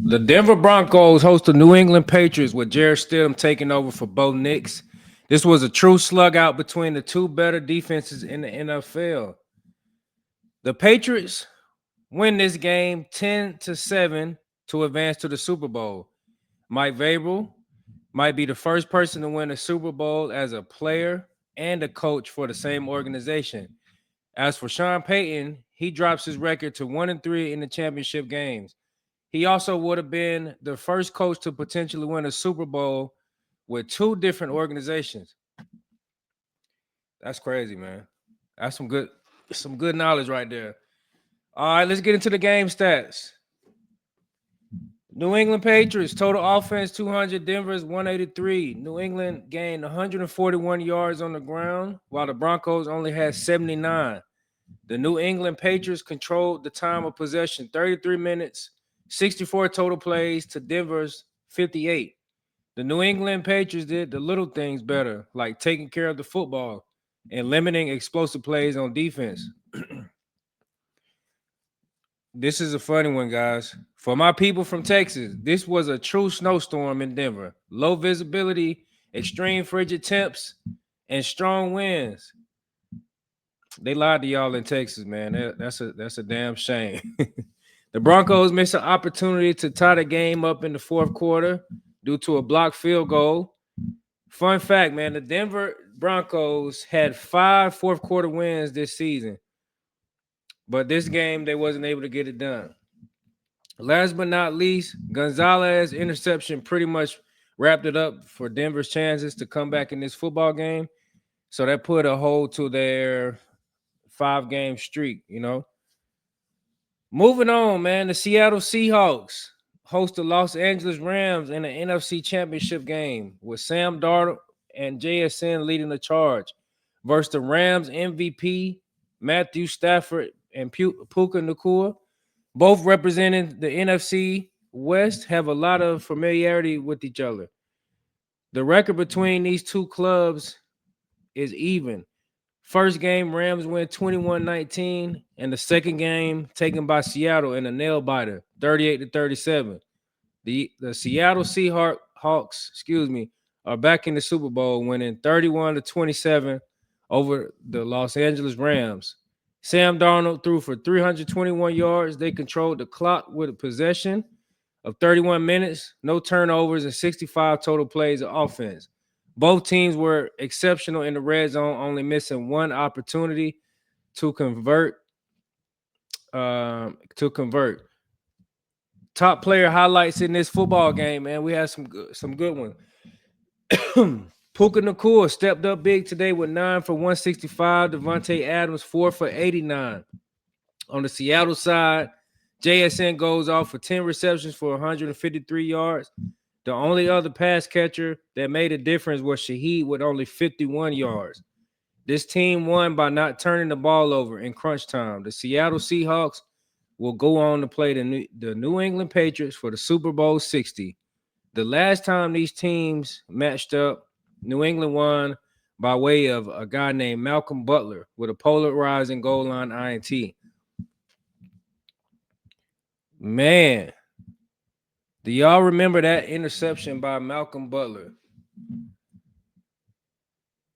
The Denver Broncos host the New England Patriots with Jared Stidham taking over for Bo Nix. This was a true slug out between the two better defenses in the NFL. The Patriots win this game 10-7 to advance to the Super Bowl. Mike Vrabel might be the first person to win a Super Bowl as a player and a coach for the same organization. As for Sean Payton, he drops his record to 1-3 in the championship games. He also would have been the first coach to potentially win a Super Bowl with two different organizations. That's crazy, man. That's some good knowledge right there. All right, let's get into the game stats. New England Patriots total offense 200, Denver's 183. New England gained 141 yards on the ground, while the Broncos only had 79. The New England Patriots controlled the time of possession 33 minutes, 64 total plays to Denver's 58. The New England Patriots did the little things better, like taking care of the football and limiting explosive plays on defense. This is a funny one, guys. For my people from Texas, this was a true snowstorm in Denver. Low visibility, extreme frigid temps, and strong winds. They lied to y'all in Texas, man. That's a damn shame. The Broncos missed an opportunity to tie the game up in the fourth quarter due to a blocked field goal. Fun fact, man, the Denver Broncos had 5 fourth quarter wins this season. But this game, they wasn't able to get it done. Last but not least, Gonzalez's interception pretty much wrapped it up for Denver's chances to come back in this football game. So that put a hold to their 5-game streak, Moving on, man, the Seattle Seahawks host the Los Angeles Rams in the NFC Championship game with Sam Darnold and JSN leading the charge versus the Rams MVP Matthew Stafford and Puka Nacua, both representing the NFC West, have a lot of familiarity with each other. The record between these two clubs is even. First game, Rams win 21-19, and the second game taken by Seattle in a nail biter, 38-37. The Seattle Seahawks, are back in the Super Bowl, winning 31-27 over the Los Angeles Rams. Sam Darnold threw for 321 yards. They controlled the clock with a possession of 31 minutes, no turnovers, and 65 total plays of offense. Both teams were exceptional in the red zone, only missing one opportunity to convert. Top player highlights in this football game, man. We had some good ones. Puka Nacua stepped up big today with 9 for 165. Devontae Adams 4 for 89. On the Seattle side, JSN goes off for 10 receptions for 153 yards. The only other pass catcher that made a difference was Shaheed with only 51 yards. This team won by not turning the ball over in crunch time. The Seattle Seahawks will go on to play the New England Patriots for the Super Bowl 60. The last time these teams matched up, New England won by way of a guy named Malcolm Butler with a polarizing goal line INT. Man, do y'all remember that interception by Malcolm Butler?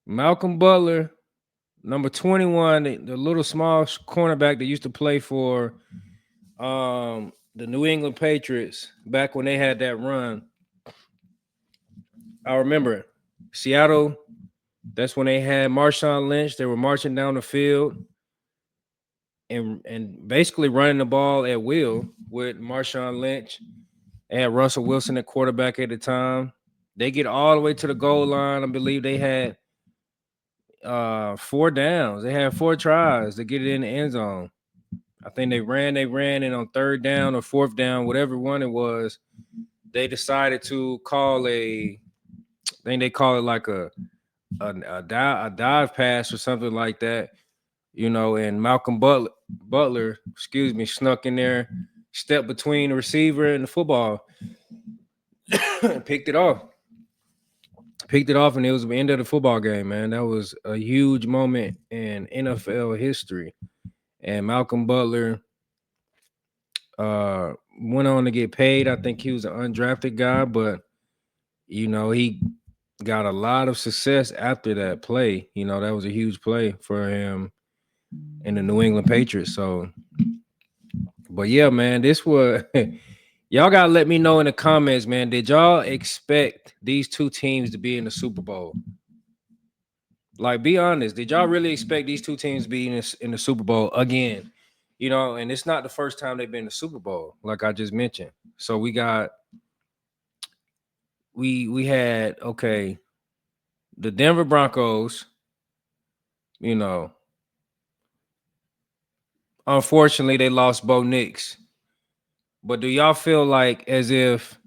Malcolm Butler, number 21, the little small cornerback that used to play for the New England Patriots back when they had that run. I remember it. Seattle, that's when they had Marshawn Lynch. They were marching down the field and basically running the ball at will with Marshawn Lynch. They had Russell Wilson at quarterback at the time. They get all the way to the goal line. I believe they had 4 downs. They had 4 tries to get it in the end zone. I think they ran, and on 3rd down or 4th down, whatever one it was, they decided to call I think they call it like a dive pass or something like that, and Malcolm Butler, snuck in there, stepped between the receiver and the football, picked it off, and it was the end of the football game, man. That was a huge moment in NFL history. And Malcolm Butler Went on to get paid. I think he was an undrafted guy, but he got a lot of success after that play. That was a huge play for him in the New England Patriots. So, but yeah, man, this was y'all gotta let me know in the comments, man. Did y'all expect these two teams to be in the Super Bowl? Like, be honest. Did y'all really expect these two teams to be in the Super Bowl again? And it's not the first time they've been in the Super Bowl, like I just mentioned. So we had okay, the Denver Broncos. Unfortunately, they lost Bo Nix. But do y'all feel like as if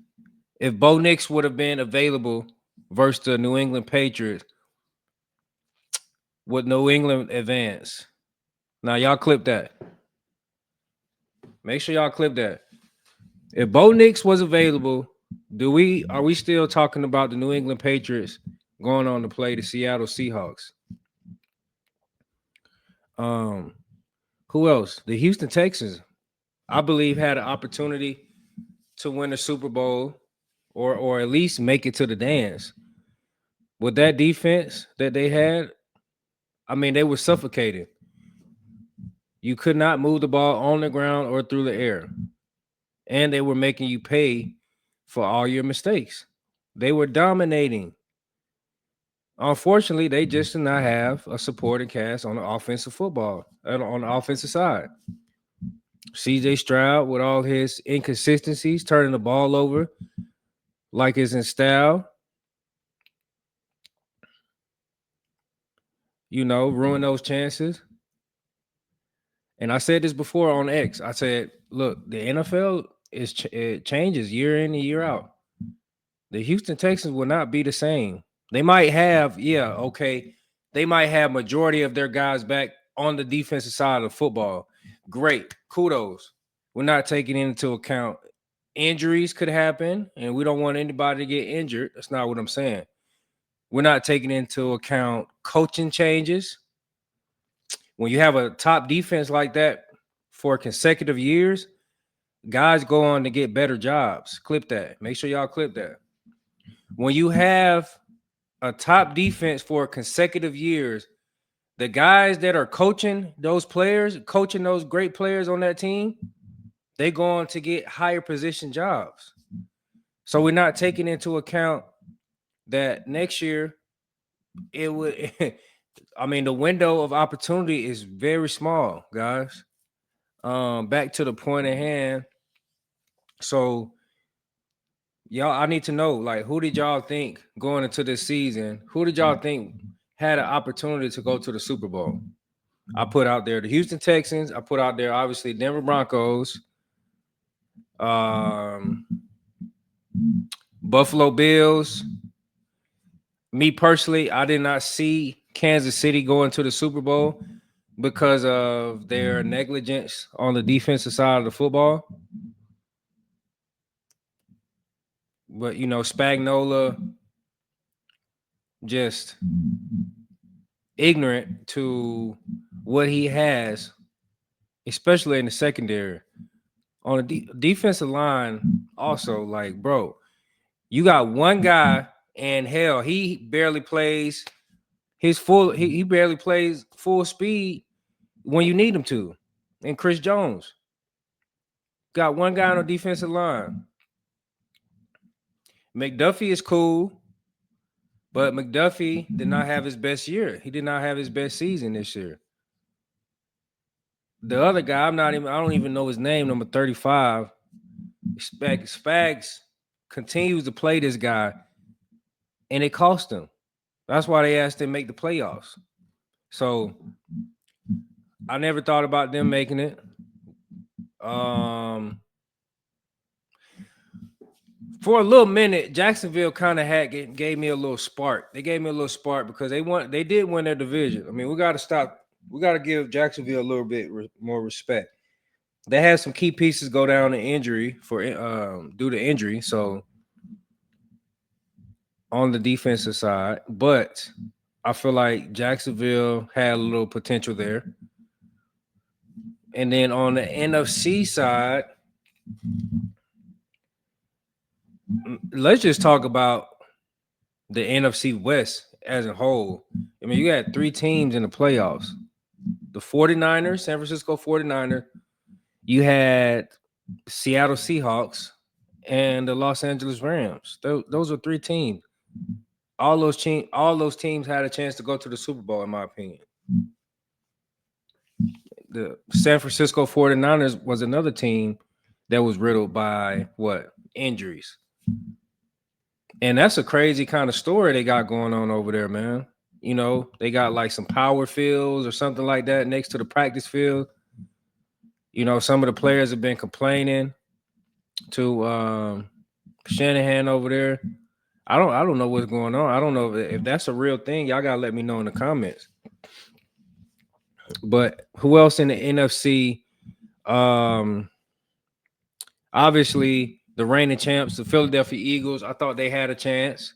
Bo Nix would have been available versus the New England Patriots, would New England advance? Now y'all clip that. Make sure y'all clip that. If Bo Nix was available, are we still talking about the New England Patriots going on to play the Seattle Seahawks? Who else? The Houston Texans, I believe, had an opportunity to win the Super Bowl or at least make it to the dance. With that defense that they had, I mean, they were suffocating. You could not move the ball on the ground or through the air. And they were making you pay for all your mistakes. They were dominating. Unfortunately, they just did not have a supporting cast on the offensive on the offensive side. CJ Stroud, with all his inconsistencies, turning the ball over like it's in style, ruin those chances. And I said this before on X. I said, look, the NFL it changes year in and year out. The Houston Texans will not be the same. They might have, they might have majority of their guys back on the defensive side of football. Great. Kudos. We're not taking into account injuries could happen, and we don't want anybody to get injured. That's not what I'm saying. We're not taking into account coaching changes. When you have a top defense like that for consecutive years, guys go on to get better jobs. Clip that. Make sure y'all clip that. When you have a top defense for consecutive years, the guys that are coaching those great players on that team, they go on to get higher position jobs. So we're not taking into account that next year it would I mean, the window of opportunity is very small, guys. Back to the point at hand. So y'all, I need to know, like, who did y'all think going into this season? Who did y'all think had an opportunity to go to the Super Bowl? I put out there the Houston Texans. I put out there, obviously, Denver Broncos, Buffalo Bills. Me personally, I did not see Kansas City going to the Super Bowl because of their negligence on the defensive side of the football. But, Spagnuolo just ignorant to what he has, especially in the secondary. On the defensive line, also, like, bro, you got one guy, and hell, he barely plays he barely plays full speed when you need him to. And Chris Jones. Got one guy on the defensive line. McDuffie is cool, but McDuffie did not have his best year. He did not have his best season this year. The other guy, I don't even know his name, number 35. Spags continues to play this guy, and it cost him. That's why they asked him to make the playoffs. So I never thought about them making it. For a little minute, Jacksonville kind of gave me a little spark. They gave me a little spark because they did win their division. I mean, we got to give Jacksonville a little bit more respect. They had some key pieces go down in injury due to injury, so on the defensive side, but I feel like Jacksonville had a little potential there. And then on the NFC side, Let's just talk about the NFC West as a whole. I mean, you had three teams in the playoffs. The 49ers, San Francisco 49ers, you had Seattle Seahawks, and the Los Angeles Rams. Those are three teams. All those teams had a chance to go to the Super Bowl, in my opinion. The San Francisco 49ers was another team that was riddled by what? Injuries. And that's a crazy kind of story they got going on over there, man. You know, they got like some power fields or something like that next to the practice field. You know, some of the players have been complaining to Shanahan over there. I don't know what's going on. I don't know if that's a real thing. Y'all gotta let me know in the comments. But who else in the NFC? Um, Obviously the reigning champs, the Philadelphia Eagles. I thought they had a chance.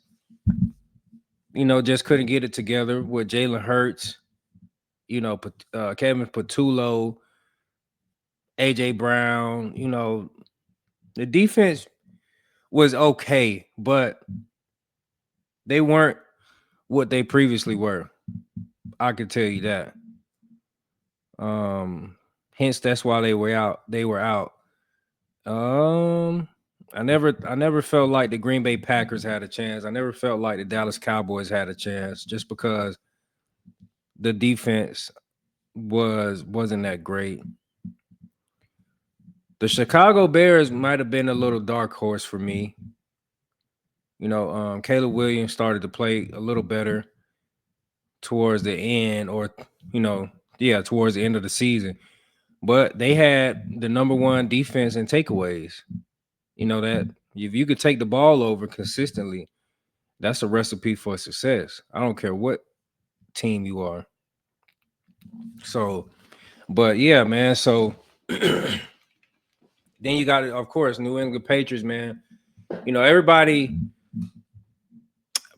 You know, just couldn't get it together with Jalen Hurts. You know, Kevin Patullo, AJ Brown. You know, the defense was okay, but they weren't what they previously were. I can tell you that. Hence that's why they were out. They were out. Um, I never felt like the Green Bay Packers had a chance. I never felt like the Dallas Cowboys had a chance just because the defense wasn't that great. The Chicago Bears might have been a little dark horse for me. You know, Caleb Williams started to play a little better towards the end, or towards the end of the season. But they had the number one defense in takeaways. You know that if you could take the ball over consistently, that's a recipe for success. I don't care what team you are. So, but yeah, man. So then you got, of course, New England Patriots, man. You know, everybody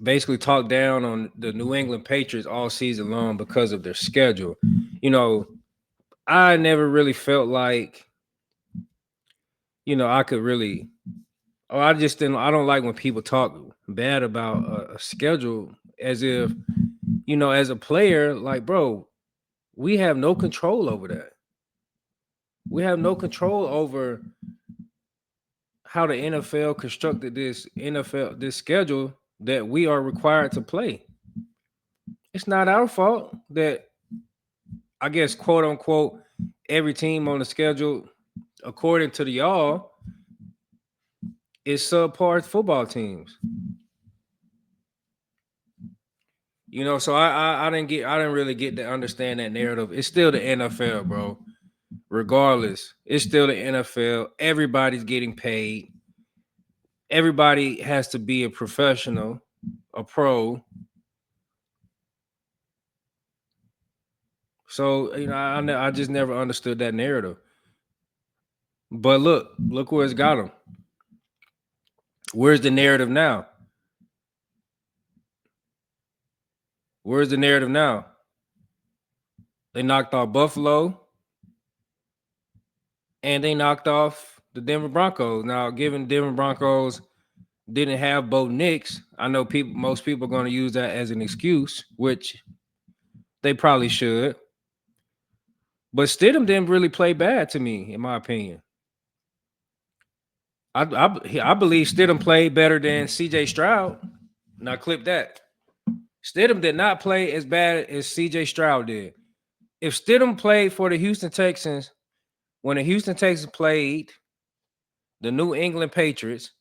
basically talked down on the New England Patriots all season long because of their schedule. You know, I never really felt like, I could really. Oh, I just didn't. I don't like when people talk bad about a schedule as if, as a player, like, bro, we have no control over that. We have no control over how the NFL constructed this schedule that we are required to play. It's not our fault that, I guess, quote unquote, every team on the schedule, according to the y'all, is subpar football teams. You know, so I didn't really get to understand that narrative. It's still the NFL, bro. Regardless, it's still the NFL. Everybody's getting paid. Everybody has to be a professional, a pro. So, I just never understood that narrative. But look where it's got them. Where's the narrative now? Where's the narrative now? They knocked off Buffalo and they knocked off the Denver Broncos. Now, given Denver Broncos didn't have Bo Nix, I know most people are going to use that as an excuse, which they probably should. But Stidham didn't really play bad to me, in my opinion. I believe Stidham played better than CJ Stroud. Now clip that. Stidham did not play as bad as CJ Stroud did. If Stidham played for the Houston Texans when the Houston Texans played the New England Patriots,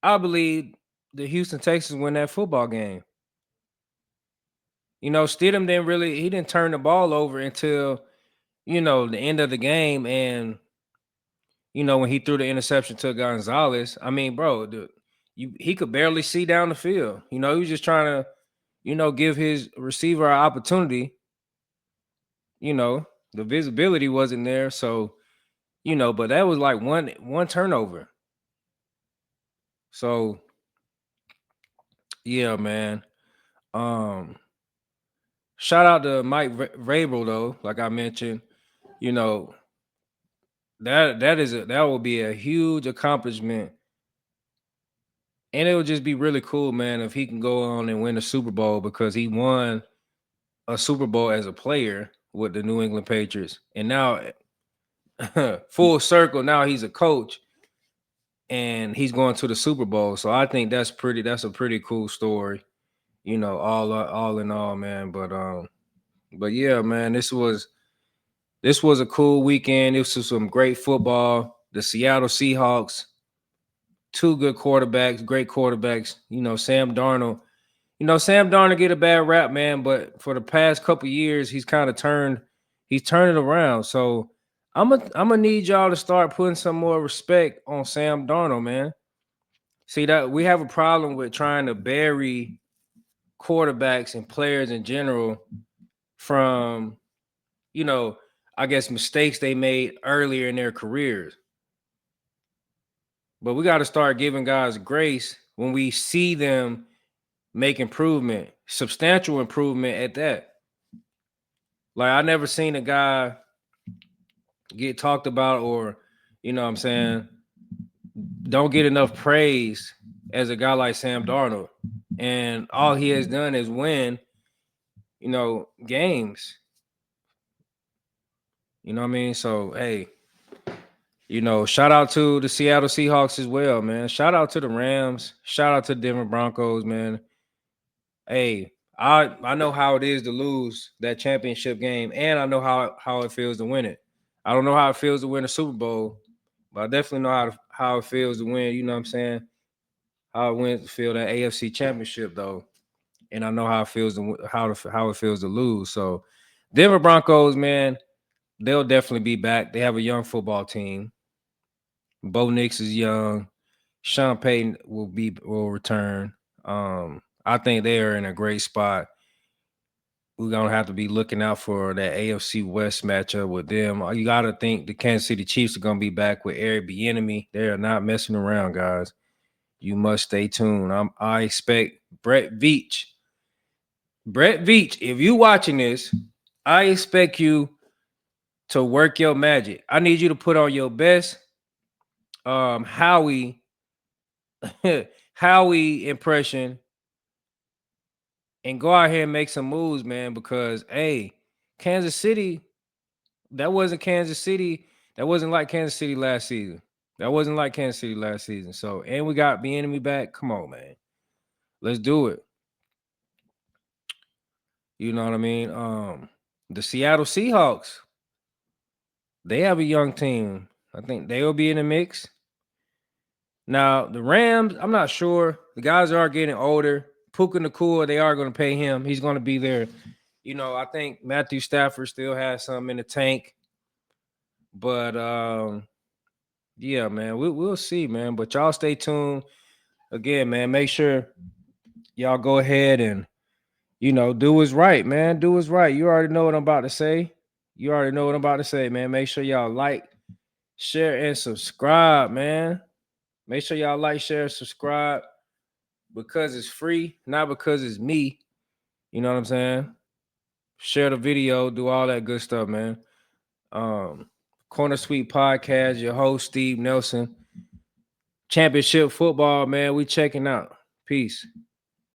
I believe the Houston Texans win that football game. Stidham didn't turn the ball over until, the end of the game. And, when he threw the interception to Gonzalez, I mean, bro, he could barely see down the field. He was just trying to, give his receiver an opportunity. The visibility wasn't there. So, but that was like one turnover. So, yeah, man. Shout out to Mike Vrabel though, like I mentioned, you know, that will be a huge accomplishment, and it would just be really cool, man, if he can go on and win a Super Bowl because he won a Super Bowl as a player with the New England Patriots, and now full circle, now he's a coach and he's going to the Super Bowl. So I think that's a pretty cool story, all in all, man. But yeah, man, this was a cool weekend. This was some great football. The Seattle Seahawks, two good quarterbacks, great quarterbacks. Sam Darnold get a bad rap, man, but for the past couple years, he's turned it around. So I'm gonna need y'all to start putting some more respect on Sam Darnold, man. See that we have a problem with trying to bury quarterbacks and players in general from, you know, I guess mistakes they made earlier in their careers. But we got to start giving guys grace when we see them make improvement, substantial improvement at that. Like I never seen a guy get talked about or, what I'm saying, don't get enough praise as a guy like Sam Darnold. And all he has done is win, games. You know what I mean? So, hey, shout out to the Seattle Seahawks as well, man. Shout out to the Rams. Shout out to the Denver Broncos, man. Hey, I know how it is to lose that championship game, and I know how it feels to win it. I don't know how it feels to win a Super Bowl, but I definitely know how it feels to win. You know what I'm saying? How it wins to feel that AFC championship though, and I know how it feels how it feels to lose. So, Denver Broncos, man, they'll definitely be back. They have a young football team. Bo Nix is young. Sean Payton will return. I think they are in a great spot. We're gonna have to be looking out for that AFC West matchup with them. You gotta think the Kansas City Chiefs are gonna be back with Eric Bieniemy. They are not messing around, guys. You must stay tuned. I expect Brett Veach. Brett Veach, if you watching this, I expect you to work your magic. I need you to put on your best Howie Howie impression and go out here and make some moves, man, because hey, Kansas City, that wasn't Kansas City. That wasn't like Kansas City last season. That wasn't like Kansas City last season. So, and we got the enemy back. Come on, man. Let's do it. You know what I mean? The Seattle Seahawks, they have a young team. I think they will be in the mix. Now, the Rams, I'm not sure. The guys are getting older. Puka Nakua, they are going to pay him. He's going to be there. I think Matthew Stafford still has something in the tank. But yeah, man, we'll see, man. But y'all stay tuned. Again, man, make sure y'all go ahead and do what's right, man. Do what's right. You already know what I'm about to say. Man. Make sure y'all like, share, and subscribe, man. Make sure y'all like, share, and subscribe because it's free, not because it's me. You know what I'm saying? Share the video, do all that good stuff, man. Corner Suite Podcast, your host, Steve Nelson. Championship football, man. We checking out. Peace.